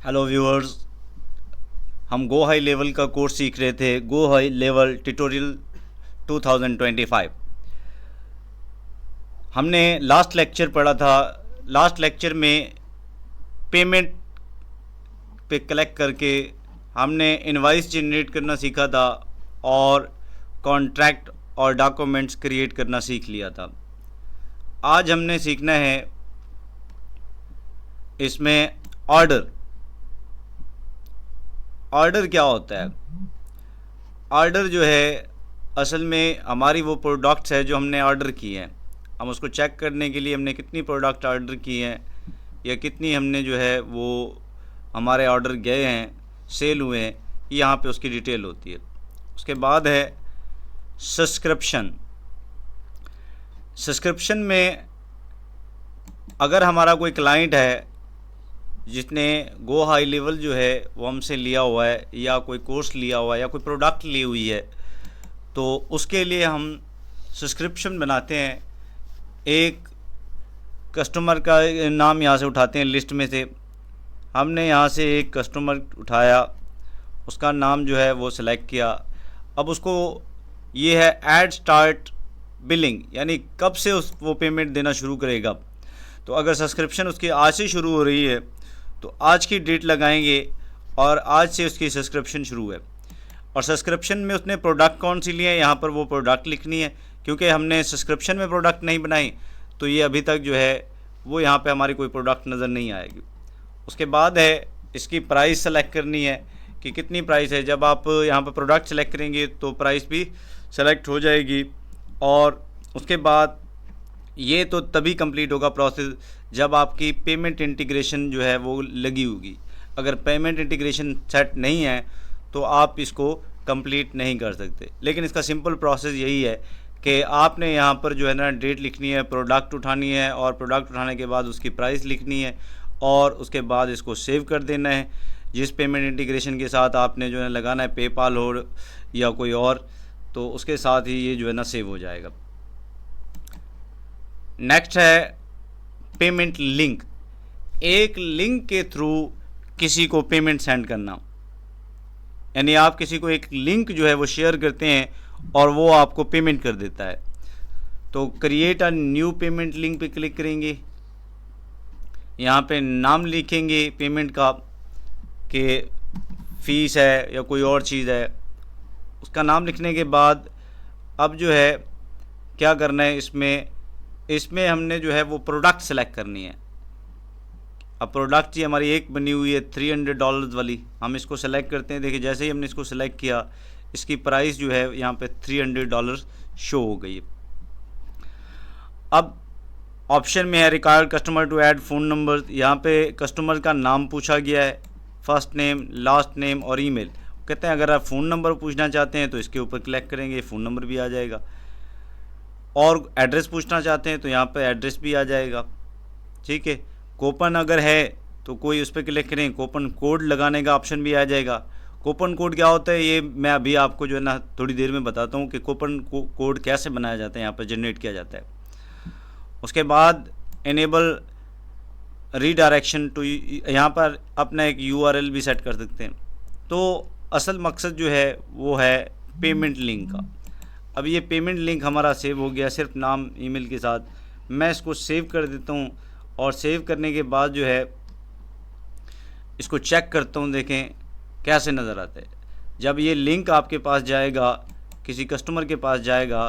Hello viewers, हम go high level का course सीख रहे थे। Go high level tutorial 2025। हमने लास्ट लेक्चर पढ़ा था। लास्ट लेक्चर में पेमेंट पे क्लिक करके हमने इनवाइस जनरेट करना सीखा था और कॉन्ट्रैक्ट और डॉक्यूमेंट्स क्रिएट करना सीख लिया था। आज हमने सीखना है इसमें ऑर्डर। ऑर्डर क्या होता है? ऑर्डर जो है असल में हमारी वो प्रोडक्ट्स है जो हमने ऑर्डर की हैं। हम उसको चेक करने के लिए हमने कितनी प्रोडक्ट ऑर्डर की हैं या कितनी हमने जो है वो हमारे ऑर्डर गए हैं, सेल हुए हैं, यहाँ पे उसकी डिटेल होती है। उसके बाद है सब्सक्रिप्शन। सब्सक्रिप्शन में अगर हमारा कोई क्लाइंट है जिसने गो हाई लेवल जो है वो हमसे लिया हुआ है या कोई कोर्स लिया हुआ है या कोई प्रोडक्ट ली हुई है, तो उसके लिए हम सब्सक्रिप्शन बनाते हैं। एक कस्टमर का नाम यहाँ से उठाते हैं लिस्ट में से। हमने यहाँ से एक कस्टमर उठाया, उसका नाम जो है वो सिलेक्ट किया। अब उसको ये है ऐड स्टार्ट बिलिंग, यानी कब से वो पेमेंट देना शुरू करेगा। तो अगर सब्सक्रिप्शन उसकी आज से शुरू हो रही है तो आज की डेट लगाएंगे और आज से उसकी सब्सक्रिप्शन शुरू है। और सब्सक्रिप्शन में उसने प्रोडक्ट कौन सी लिए हैं, यहाँ पर वो प्रोडक्ट लिखनी है। क्योंकि हमने सब्सक्रिप्शन में प्रोडक्ट नहीं बनाई तो ये अभी तक जो है वो यहाँ पे हमारी कोई प्रोडक्ट नज़र नहीं आएगी। उसके बाद है इसकी प्राइस सेलेक्ट करनी है कि कितनी प्राइस है। जब आप यहाँ पर प्रोडक्ट सेलेक्ट करेंगे तो प्राइस भी सेलेक्ट हो जाएगी। और उसके बाद ये तो तभी कंप्लीट होगा प्रोसेस जब आपकी पेमेंट इंटीग्रेशन जो है वो लगी होगी। अगर पेमेंट इंटीग्रेशन सेट नहीं है तो आप इसको कंप्लीट नहीं कर सकते। लेकिन इसका सिंपल प्रोसेस यही है कि आपने यहाँ पर जो है ना डेट लिखनी है, प्रोडक्ट उठानी है और प्रोडक्ट उठाने के बाद उसकी प्राइस लिखनी है और उसके बाद इसको सेव कर देना है। जिस पेमेंट इंटीग्रेशन के साथ आपने जो है लगाना है, पेपाल हो या कोई और, तो उसके साथ ही ये जो है ना सेव हो जाएगा। नेक्स्ट है पेमेंट लिंक। एक लिंक के थ्रू किसी को पेमेंट सेंड करना, यानी आप किसी को एक लिंक जो है वो शेयर करते हैं और वो आपको पेमेंट कर देता है। तो create a new payment link पे क्लिक करेंगे। यहाँ पे नाम लिखेंगे पेमेंट का कि फ़ीस है या कोई और चीज़ है। उसका नाम लिखने के बाद अब जो है क्या करना है, इसमें हमने जो है वो प्रोडक्ट सेलेक्ट करनी है। अब प्रोडक्ट ही हमारी एक बनी हुई है $300 वाली, हम इसको सेलेक्ट करते हैं। देखिए जैसे ही हमने इसको सेलेक्ट किया इसकी प्राइस जो है यहाँ पे $300 शो हो गई है। अब ऑप्शन में है required customer to add phone number. यहाँ पे कस्टमर का नाम पूछा गया है, फर्स्ट नेम, लास्ट नेम और ईमेल। कहते हैं अगर आप फ़ोन नंबर पूछना चाहते हैं तो इसके ऊपर क्लिक करेंगे, फ़ोन नंबर भी आ जाएगा। और एड्रेस पूछना चाहते हैं तो यहाँ पे एड्रेस भी आ जाएगा। ठीक है, कूपन अगर है तो कोई उस पर क्लिक करें, कूपन कोड लगाने का ऑप्शन भी आ जाएगा। कूपन कोड क्या होता है ये मैं अभी आपको जो है ना थोड़ी देर में बताता हूँ कि कूपन कोड कैसे बनाया जाता है, यहाँ पर जनरेट किया जाता है। उसके बाद इनेबल रीडायरेक्शन टू, यहाँ पर अपना एक URL भी सेट कर सकते हैं। तो असल मकसद जो है वो है पेमेंट लिंक का। अब ये पेमेंट लिंक हमारा सेव हो गया सिर्फ नाम ईमेल के साथ। मैं इसको सेव कर देता हूँ और सेव करने के बाद जो है इसको चेक करता हूँ, देखें कैसे नज़र आता है। जब ये लिंक आपके पास जाएगा, किसी कस्टमर के पास जाएगा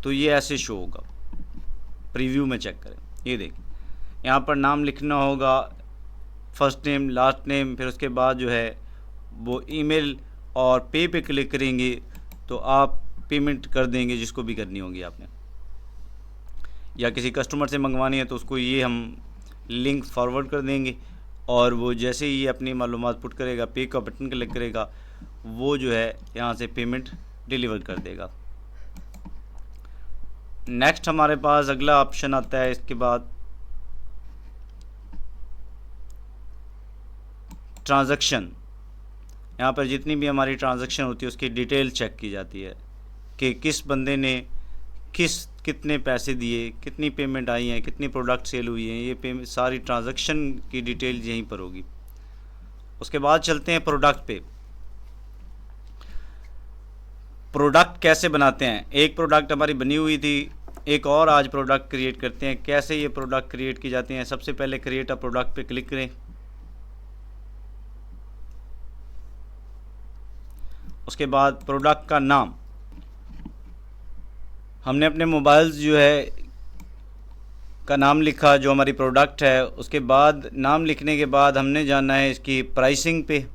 तो ये ऐसे शो होगा। प्रीव्यू में चेक करें, ये देखें यहाँ पर नाम लिखना होगा, फर्स्ट नेम, लास्ट नेम, फिर उसके बाद जो है वो ईमेल और पे क्लिक करेंगे तो आप पेमेंट कर देंगे जिसको भी करनी होगी आपने। या किसी कस्टमर से मंगवानी है तो उसको ये हम लिंक फॉरवर्ड कर देंगे और वो जैसे ही अपनी मालूमात पुट करेगा, पे का बटन क्लिक करेगा, वो जो है यहाँ से पेमेंट डिलीवर कर देगा। नेक्स्ट हमारे पास अगला ऑप्शन आता है इसके बाद ट्रांजैक्शन। यहाँ पर जितनी भी हमारी ट्रांजैक्शन होती है उसकी डिटेल चेक की जाती है कि किस बंदे ने कितने पैसे दिए, कितनी पेमेंट आई है, कितनी प्रोडक्ट सेल हुई है। ये पेमेंट सारी ट्रांजैक्शन की डिटेल यहीं पर होगी। उसके बाद चलते हैं प्रोडक्ट पे। प्रोडक्ट कैसे बनाते हैं, एक प्रोडक्ट हमारी बनी हुई थी, एक और आज प्रोडक्ट क्रिएट करते हैं। कैसे ये प्रोडक्ट क्रिएट की जाती हैं, सबसे पहले क्रिएट अ प्रोडक्ट पे क्लिक करें। उसके बाद प्रोडक्ट का नाम, हमने अपने मोबाइल्स जो है का नाम लिखा जो हमारी प्रोडक्ट है। उसके बाद नाम लिखने के बाद हमने जाना है इसकी प्राइसिंग पे।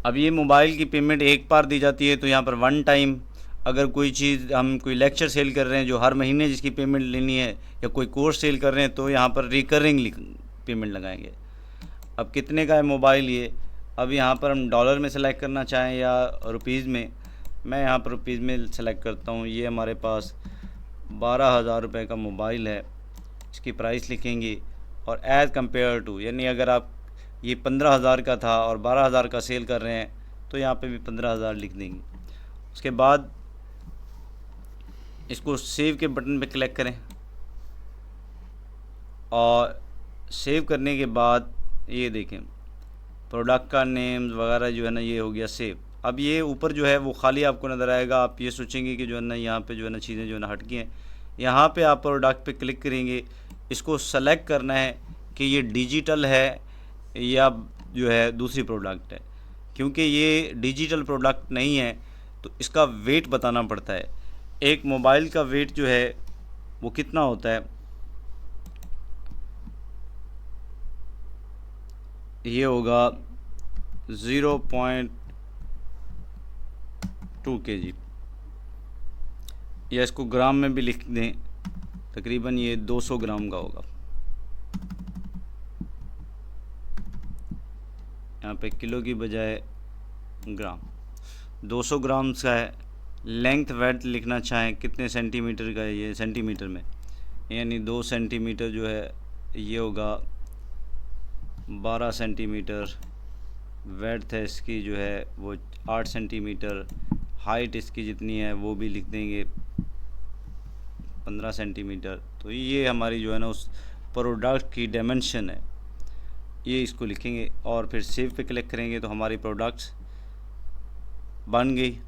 अब ये मोबाइल की पेमेंट एक बार दी जाती है, तो यहाँ पर वन टाइम। अगर कोई चीज़ हम कोई लेक्चर सेल कर रहे हैं जो हर महीने जिसकी पेमेंट लेनी है, या कोई कोर्स सेल कर रहे हैं, तो यहाँ पर रिकरिंग पेमेंट लगाएंगे। अब कितने का है मोबाइल ये, अब यहाँ पर हम डॉलर में सेलेक्ट करना चाहें या रुपीज़ में। मैं यहाँ पर रुपीज़ में सेलेक्ट करता हूँ। ये हमारे पास 12,000 रुपये का मोबाइल है, इसकी प्राइस लिखेंगे। और एज़ कम्पेयर टू, यानी अगर आप ये 15,000 का था और 12,000 का सेल कर रहे हैं, तो यहाँ पे भी 15,000 लिख देंगे। उसके बाद इसको सेव के बटन पे क्लिक करें, और सेव करने के बाद ये देखें प्रोडक्ट का नेम वगैरह जो है ना, ये हो गया सेव। अब ये ऊपर जो है वो खाली आपको नज़र आएगा। आप ये सोचेंगे कि जो है ना यहाँ पे जो है ना चीज़ें जो है ना हट गई हैं। यहाँ पे आप प्रोडक्ट पे क्लिक करेंगे, इसको सेलेक्ट करना है कि ये डिजिटल है या जो है दूसरी प्रोडक्ट है। क्योंकि ये डिजिटल प्रोडक्ट नहीं है, तो इसका वेट बताना पड़ता है। एक मोबाइल का वेट जो है वो कितना होता है, ये होगा 0.2 kg, या इसको ग्राम में भी लिख दें, तकरीबन ये 200 ग्राम का होगा। यहाँ पे किलो की बजाय ग्राम, 200 ग्राम का है। लेंथ वेड्थ लिखना चाहें कितने सेंटीमीटर का है, ये सेंटीमीटर में, यानी 2 सेंटीमीटर जो है ये होगा 12 सेंटीमीटर। वेड्थ है इसकी जो है वो 8 सेंटीमीटर। हाइट इसकी जितनी है वो भी लिख देंगे 15 सेंटीमीटर। तो ये हमारी जो है ना उस प्रोडक्ट की डायमेंशन है, ये इसको लिखेंगे और फिर सेव पे क्लिक करेंगे तो हमारी प्रोडक्ट्स बन गई।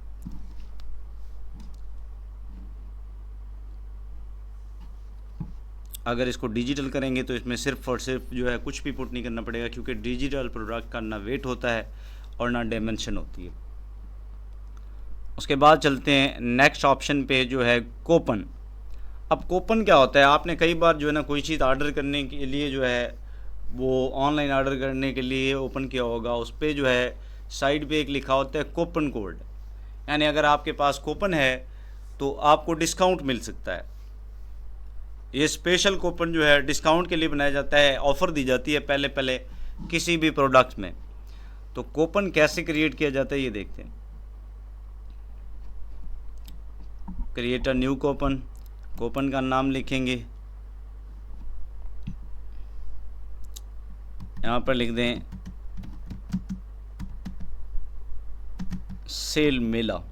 अगर इसको डिजिटल करेंगे तो इसमें सिर्फ और सिर्फ जो है कुछ भी पुट नहीं करना पड़ेगा, क्योंकि डिजिटल प्रोडक्ट का ना वेट होता है और ना डायमेंशन होती है। उसके बाद चलते हैं नेक्स्ट ऑप्शन पे जो है कूपन। अब कूपन क्या होता है, आपने कई बार जो है ना कोई चीज़ ऑर्डर करने के लिए जो है वो ऑनलाइन ऑर्डर करने के लिए ओपन किया होगा, उस पर जो है साइड पे एक लिखा होता है कूपन कोड। यानी अगर आपके पास कूपन है तो आपको डिस्काउंट मिल सकता है। ये स्पेशल कूपन जो है डिस्काउंट के लिए बनाया जाता है, ऑफ़र दी जाती है पहले पहले किसी भी प्रोडक्ट में। तो कूपन कैसे क्रिएट किया जाता है ये देखते हैं। Create a new coupon, coupon का नाम लिखेंगे, यहाँ पर लिख दें सेल मेला,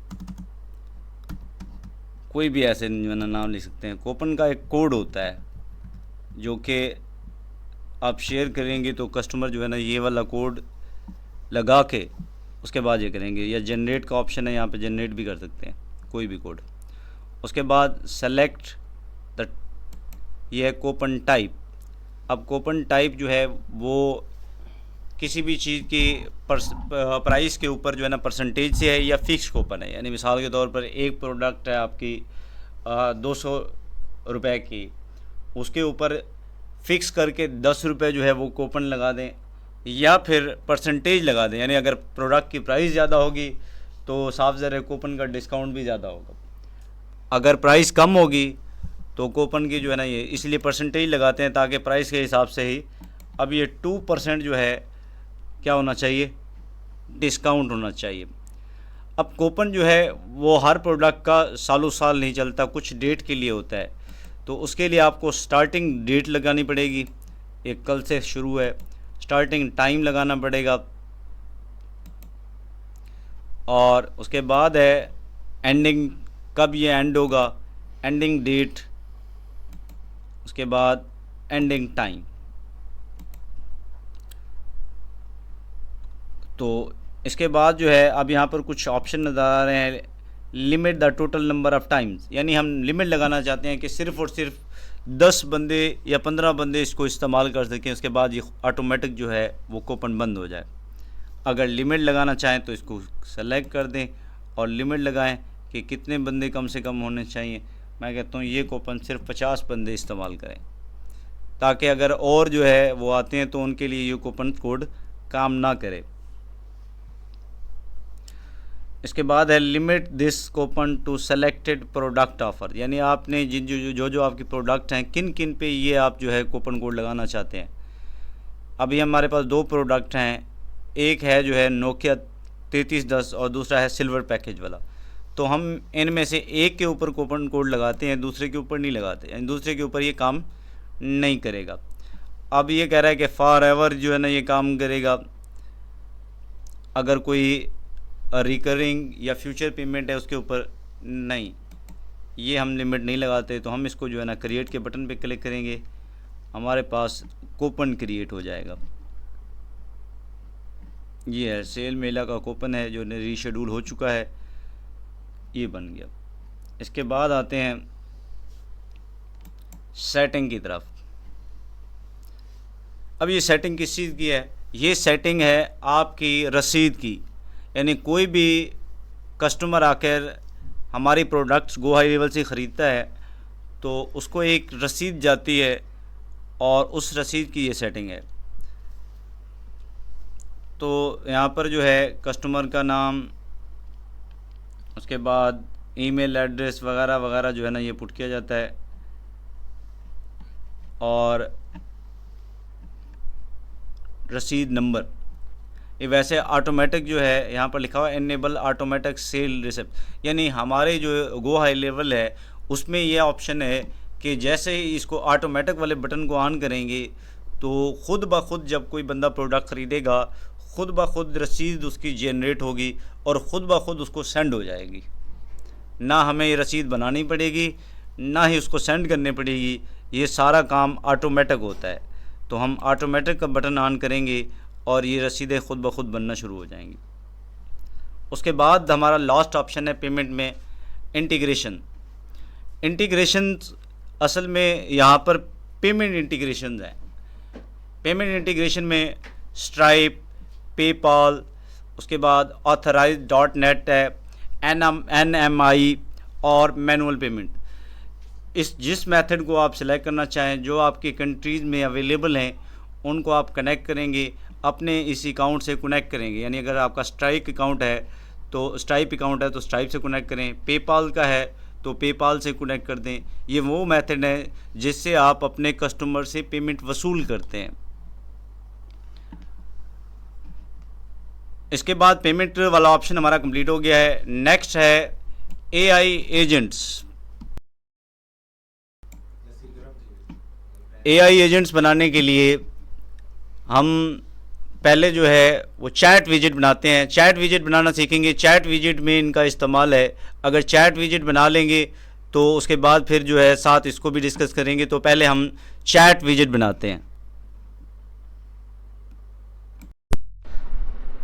कोई भी ऐसे नाम लिख सकते हैं। कूपन का एक कोड होता है जो कि आप शेयर करेंगे तो कस्टमर जो है ना ये वाला कोड लगा के उसके बाद ये करेंगे, या जनरेट का ऑप्शन है, यहाँ पे जनरेट भी कर सकते हैं कोई भी कोड। उसके बाद सेलेक्ट द, ये है कूपन टाइप। अब कूपन टाइप जो है वो किसी भी चीज़ की प्राइस के ऊपर जो है ना परसेंटेज से है या फिक्स कूपन है। यानी मिसाल के तौर पर एक प्रोडक्ट है आपकी 200 रुपए की, उसके ऊपर फिक्स करके 10 रुपये जो है वो कूपन लगा दें, या फिर परसेंटेज लगा दें। यानी अगर प्रोडक्ट की प्राइस ज़्यादा होगी तो साफ ज़रा कूपन का डिस्काउंट भी ज़्यादा होगा। अगर प्राइस कम होगी तो कूपन की जो है ना ये इसलिए परसेंटेज लगाते हैं ताकि प्राइस के हिसाब से ही। अब ये 2% जो है क्या होना चाहिए, डिस्काउंट होना चाहिए। अब कूपन जो है वो हर प्रोडक्ट का सालों साल नहीं चलता, कुछ डेट के लिए होता है। तो उसके लिए आपको स्टार्टिंग डेट लगानी पड़ेगी, एक कल से शुरू है, स्टार्टिंग टाइम लगाना पड़ेगा, और उसके बाद है एंडिंग, कब ये एंड होगा, एंडिंग डेट, उसके बाद एंडिंग टाइम। तो इसके बाद जो है अब यहाँ पर कुछ ऑप्शन नज़र आ रहे हैं, limit the total number of times, यानी हम लिमिट लगाना चाहते हैं कि सिर्फ़ और सिर्फ 10 बंदे या 15 बंदे इसको इस्तेमाल कर सकें, उसके बाद ये ऑटोमेटिक जो है वो कूपन बंद हो जाए। अगर लिमिट लगाना चाहें तो इसको सेलेक्ट कर दें और लिमिट लगाएं कि कितने बंदे कम से कम होने चाहिए। मैं कहता हूँ ये कूपन सिर्फ 50 बंदे इस्तेमाल करें, ताकि अगर और जो है वो आते हैं तो उनके लिए ये कूपन कोड काम ना करे। इसके बाद है limit this coupon to selected product offer, यानी आपने जिन जो आपकी प्रोडक्ट हैं किन किन पे ये आप जो है कूपन कोड लगाना चाहते हैं। अभी हमारे पास 2 प्रोडक्ट हैं, एक है जो है नोकिया 3310 और दूसरा है सिल्वर पैकेज वाला। तो हम इनमें से एक के ऊपर कूपन कोड लगाते हैं, दूसरे के ऊपर नहीं लगाते, यानी दूसरे के ऊपर ये काम नहीं करेगा। अब ये कह रहा है कि फॉर एवर जो है ना ये काम करेगा। अगर कोई रिकरिंग या फ्यूचर पेमेंट है उसके ऊपर नहीं, ये हम लिमिट नहीं लगाते। तो हम इसको जो है ना क्रिएट के बटन पे क्लिक करेंगे, हमारे पास कूपन क्रिएट हो जाएगा। ये है सेल मेला का कूपन है जो रीशेड्यूल हो चुका है, ये बन गया। इसके बाद आते हैं सेटिंग की तरफ। अब ये सेटिंग किस चीज़ की है? ये सेटिंग है आपकी रसीद की, यानी कोई भी कस्टमर आकर हमारी प्रोडक्ट्स गो हाई लेवल से ख़रीदता है तो उसको एक रसीद जाती है और उस रसीद की ये सेटिंग है। तो यहाँ पर जो है कस्टमर का नाम, उसके बाद ईमेल एड्रेस वगैरह वगैरह जो है ना ये पुट किया जाता है, और रसीद नंबर। ये वैसे ऑटोमेटिक जो है यहाँ पर लिखा हुआ है इनेबल ऑटोमेटिक सेल रिसिप्ट, यानी हमारे जो गो हाई लेवल है उसमें ये ऑप्शन है कि जैसे ही इसको ऑटोमेटिक वाले बटन को ऑन करेंगे तो ख़ुद ब खुद जब कोई बंदा प्रोडक्ट ख़रीदेगा ख़ुद ब खुद रसीद उसकी जनरेट होगी और ख़ुद ब खुद उसको सेंड हो जाएगी। ना हमें ये रसीद बनानी पड़ेगी ना ही उसको सेंड करनी पड़ेगी, ये सारा काम ऑटोमेटिक होता है। तो हम ऑटोमेटिक का बटन ऑन करेंगे और ये रसीदें ख़ुद ब खुद बनना शुरू हो जाएंगी। उसके बाद हमारा लास्ट ऑप्शन है पेमेंट में इंटीग्रेशन। इंटीग्रेशन असल में यहाँ पर पेमेंट इंटीग्रेशन है। पेमेंट इंटीग्रेशन में स्ट्राइप, पेपाल, उसके बाद ऑथराइज.नेट है, NMI और मैनुअल पेमेंट। इस जिस मेथड को आप सिलेक्ट करना चाहें, जो आपकी कंट्रीज़ में अवेलेबल हैं, उनको आप कनेक्ट करेंगे, अपने इस अकाउंट से कनेक्ट करेंगे। यानी अगर आपका स्ट्राइप अकाउंट है तो स्ट्राइप से कनेक्ट करें, पेपाल का है तो पेपाल से कनेक्ट कर दें। ये वो मेथड है जिससे आप अपने कस्टमर से पेमेंट वसूल करते हैं। इसके बाद पेमेंट वाला ऑप्शन हमारा कंप्लीट हो गया है। नेक्स्ट है AI एजेंट्स। AI एजेंट्स बनाने के लिए हम पहले जो है वो चैट विजिट बनाते हैं। चैट विजिट बनाना सीखेंगे। चैट विजिट में इनका इस्तेमाल है। अगर चैट विजिट बना लेंगे तो उसके बाद फिर जो है साथ इसको भी डिस्कस करेंगे। तो पहले हम चैट विजिट बनाते हैं।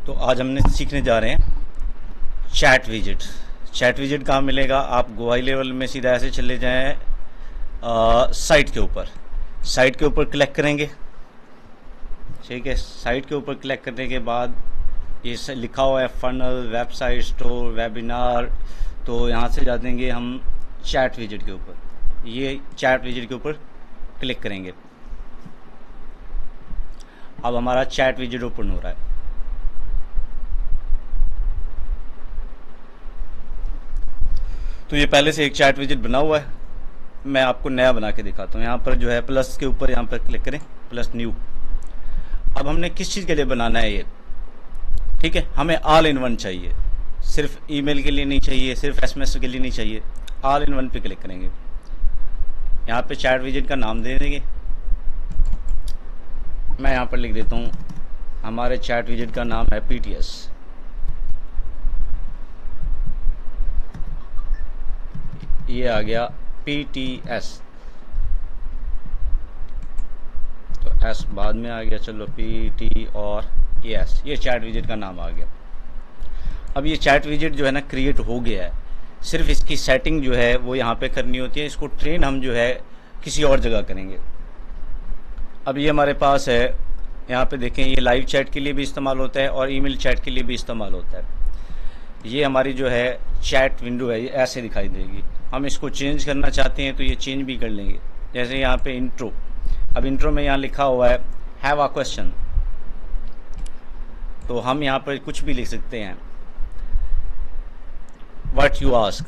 तो आज हमने सीखने जा रहे हैं चैट विजिट। चैट विजिट कहाँ मिलेगा? आप गो हाई लेवल में सीधा ऐसे चले जाएं साइट के ऊपर। साइट के ऊपर क्लिक करेंगे, ठीक है। साइट के ऊपर क्लिक करने के बाद ये लिखा हुआ है फनल, वेबसाइट स्टोर, वेबिनार। तो यहाँ से जा देंगे हम चैट विजिट के ऊपर। ये चैट विजिट के ऊपर क्लिक करेंगे। अब हमारा चैट विजिट ओपन हो रहा है। तो ये पहले से एक चैट विजिट बना हुआ है, मैं आपको नया बना के दिखाता हूँ। यहाँ पर जो है प्लस के ऊपर यहाँ पर क्लिक करें, प्लस न्यू। अब हमने किस चीज़ के लिए बनाना है ये, ठीक है। हमें ऑल इन वन चाहिए, सिर्फ ईमेल के लिए नहीं चाहिए, सिर्फ SMS के लिए नहीं चाहिए। ऑल इन वन पे क्लिक करेंगे। यहाँ पे चैट विजिट का नाम दे देंगे। मैं यहाँ पर लिख देता हूँ हमारे चैट विजिट का नाम है PTS। ये आ गया PTS, तो S बाद में आ गया। चलो PT और यस, ये चैट विजेट का नाम आ गया। अब ये चैट विजेट जो है ना क्रिएट हो गया है, सिर्फ इसकी सेटिंग जो है वो यहाँ पे करनी होती है। इसको ट्रेन हम जो है किसी और जगह करेंगे। अब ये हमारे पास है, यहाँ पे देखें, ये लाइव चैट के लिए भी इस्तेमाल होता है और ईमेल चैट के लिए भी इस्तेमाल होता है। ये हमारी जो है चैट विंडो है, ये ऐसे दिखाई देगी। हम इसको चेंज करना चाहते हैं तो ये चेंज भी कर लेंगे। जैसे यहाँ पे इंट्रो, अब इंट्रो में यहाँ लिखा हुआ है हैव अ क्वेश्चन, तो हम यहाँ पर कुछ भी लिख सकते हैं, व्हाट यू आस्क।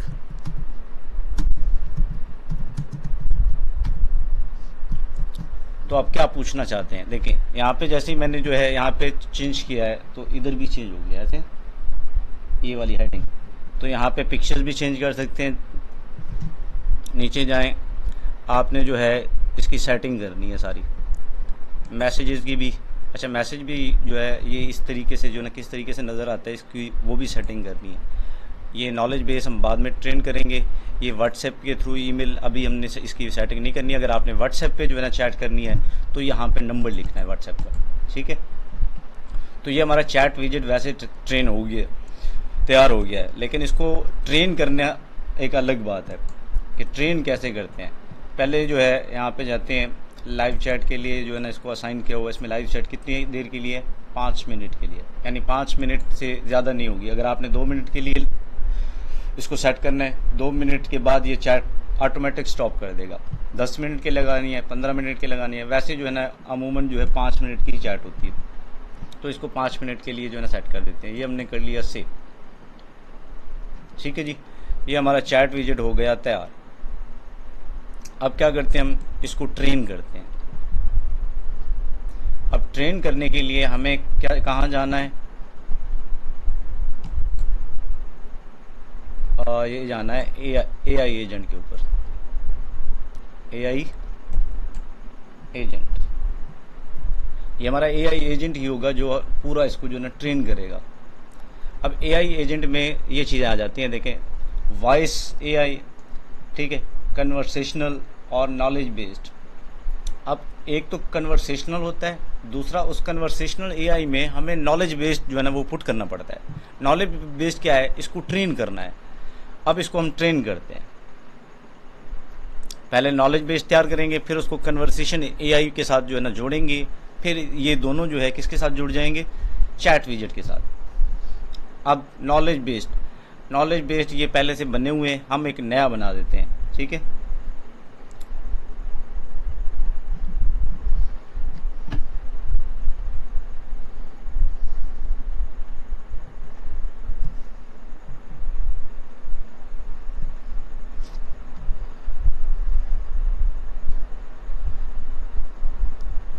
तो आप क्या पूछना चाहते हैं, देखें यहाँ पे जैसे ही मैंने जो है यहाँ पे चेंज किया है तो इधर भी चेंज हो गया ऐसे, ये वाली हेडिंग। तो यहाँ पे पिक्चर्स भी चेंज कर सकते हैं। नीचे जाएं, आपने जो है इसकी सेटिंग करनी है सारी, मैसेजेस की भी। अच्छा, मैसेज भी जो है ये इस तरीके से जो ना किस तरीके से नज़र आता है इसकी वो भी सेटिंग करनी है। ये नॉलेज बेस हम बाद में ट्रेन करेंगे। ये व्हाट्सएप के थ्रू ईमेल अभी हमने इसकी सेटिंग नहीं करनी है। अगर आपने व्हाट्सएप पे जो है ना चैट करनी है तो यहाँ पे नंबर लिखना है व्हाट्सएप का, ठीक है। तो ये हमारा चैट विजेट वैसे ट्रेन हो गया, तैयार हो गया है। लेकिन इसको ट्रेन करना एक अलग बात है कि ट्रेन कैसे करते हैं। पहले जो है यहाँ पे जाते हैं, लाइव चैट के लिए जो है ना इसको असाइन किया हुआ। इसमें लाइव चैट कितनी देर के लिए, 5 मिनट के लिए, यानी 5 मिनट से ज़्यादा नहीं होगी। अगर आपने 2 मिनट के लिए इसको सेट करना है, 2 मिनट के बाद ये चैट ऑटोमेटिक स्टॉप कर देगा। 10 मिनट के लगानी है, 15 मिनट के लगानी है, वैसे जो है ना अमूमन जो है 5 मिनट की चैट होती है। तो इसको 5 मिनट के लिए जो है ना सेट कर देते हैं। ये हमने कर लिया सेव, ठीक है जी। ये हमारा चैट विजेट हो गया तैयार। अब क्या करते हैं, हम इसको ट्रेन करते हैं। अब ट्रेन करने के लिए हमें क्या, कहाँ जाना है, ये जाना है AI एजेंट के ऊपर। AI एजेंट, ये हमारा AI एजेंट ही होगा जो पूरा इसको जो ना ट्रेन करेगा। अब AI एजेंट में ये चीज़ें आ जाती हैं, देखें, वॉइस AI, ठीक है, कन्वर्सेशनल और नॉलेज बेस्ड। अब एक तो कन्वर्सेशनल होता है, दूसरा उस कन्वर्सेशनल AI में हमें नॉलेज बेस्ड जो है ना वो पुट करना पड़ता है। नॉलेज बेस्ड क्या है, इसको ट्रेन करना है। अब इसको हम ट्रेन करते हैं, पहले नॉलेज बेस तैयार करेंगे, फिर उसको कन्वर्सेशन AI के साथ जो है ना जोड़ेंगे, फिर ये दोनों जो है किसके साथ जुड़ जाएंगे, चैट विजेट के साथ। अब नॉलेज बेस्ड ये पहले से बने हुए हैं, हम एक नया बना देते हैं, ठीक है।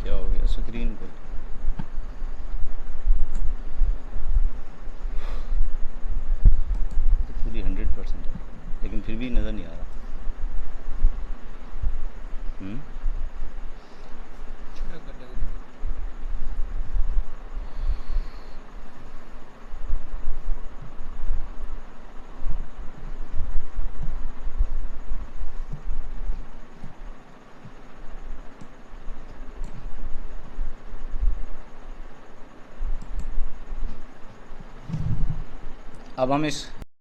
क्या हो गया स्क्रीन पर, पूरी 100% है लेकिन फिर भी नज़र नहीं आ रहा। अब हम इस